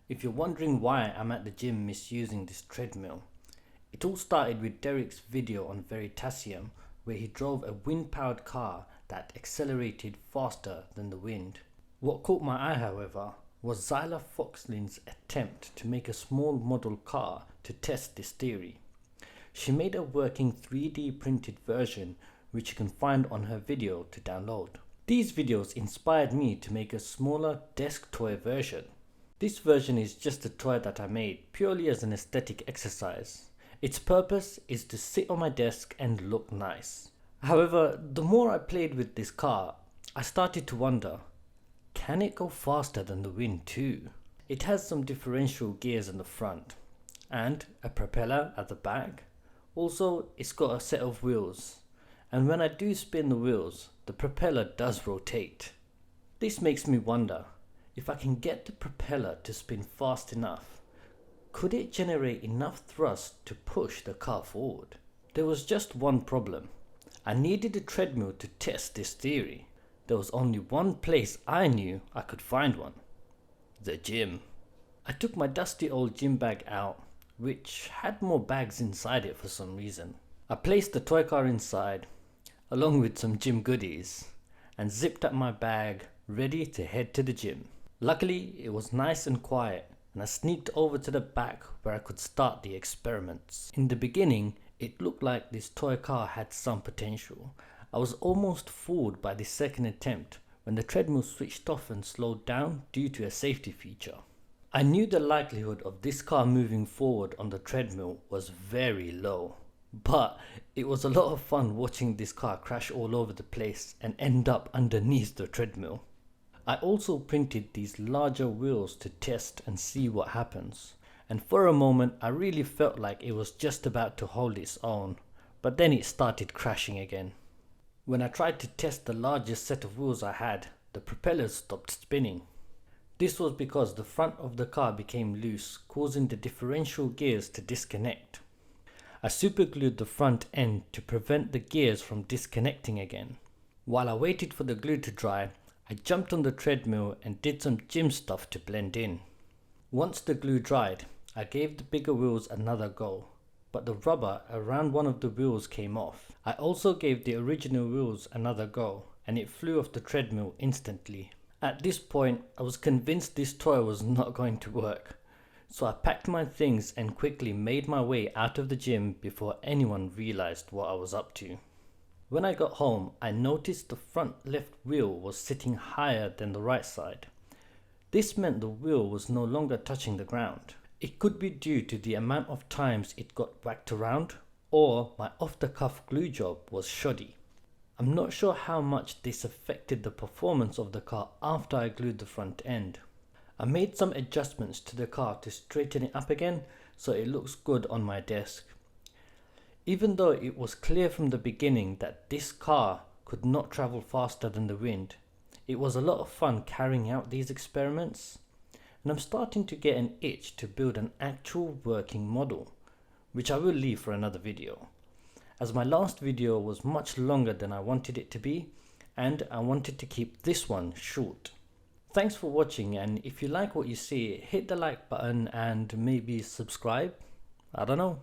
If you're wondering why I'm at the gym misusing this treadmill, it all started with Derek's video on Veritasium where he drove a wind-powered car that accelerated faster than the wind. What caught my eye, however, was Zyla Foxlin's attempt to make a small model car to test this theory. She made a working 3D printed version which you can find on her video to download. These videos inspired me to make a smaller desk toy version. This version is just a toy that I made purely as an aesthetic exercise. Its purpose is to sit on my desk and look nice. However, the more I played with this car, I started to wonder, can it go faster than the wind too? It has some differential gears in the front and a propeller at the back. Also, it's got a set of wheels, and when I do spin the wheels, the propeller does rotate. This makes me wonder, if I can get the propeller to spin fast enough, could it generate enough thrust to push the car forward? There was just one problem. I needed a treadmill to test this theory. There was only one place I knew I could find one: the gym. I took my dusty old gym bag out, which had more bags inside it for some reason. I placed the toy car inside, along with some gym goodies, and zipped up my bag, ready to head to the gym. Luckily, it was nice and quiet, and I sneaked over to the back where I could start the experiments. In the beginning, it looked like this toy car had some potential. I was almost fooled by the second attempt when the treadmill switched off and slowed down due to a safety feature. I knew the likelihood of this car moving forward on the treadmill was very low, but it was a lot of fun watching this car crash all over the place and end up underneath the treadmill. I also printed these larger wheels to test and see what happens, and for a moment I really felt like it was just about to hold its own, but then it started crashing again. When I tried to test the largest set of wheels I had, the propellers stopped spinning. This was because the front of the car became loose, causing the differential gears to disconnect. I superglued the front end to prevent the gears from disconnecting again. While I waited for the glue to dry, I jumped on the treadmill and did some gym stuff to blend in. Once the glue dried, I gave the bigger wheels another go, but the rubber around one of the wheels came off. I also gave the original wheels another go, and it flew off the treadmill instantly. At this point, I was convinced this toy was not going to work, so I packed my things and quickly made my way out of the gym before anyone realized what I was up to. When I got home, I noticed the front left wheel was sitting higher than the right side. This meant the wheel was no longer touching the ground. It could be due to the amount of times it got whacked around, or my off-the-cuff glue job was shoddy. I'm not sure how much this affected the performance of the car after I glued the front end. I made some adjustments to the car to straighten it up again so it looks good on my desk. Even though it was clear from the beginning that this car could not travel faster than the wind, it was a lot of fun carrying out these experiments, and I'm starting to get an itch to build an actual working model, which I will leave for another video, as my last video was much longer than I wanted it to be, and I wanted to keep this one short. Thanks for watching, and if you like what you see, hit the like button and maybe subscribe. I don't know.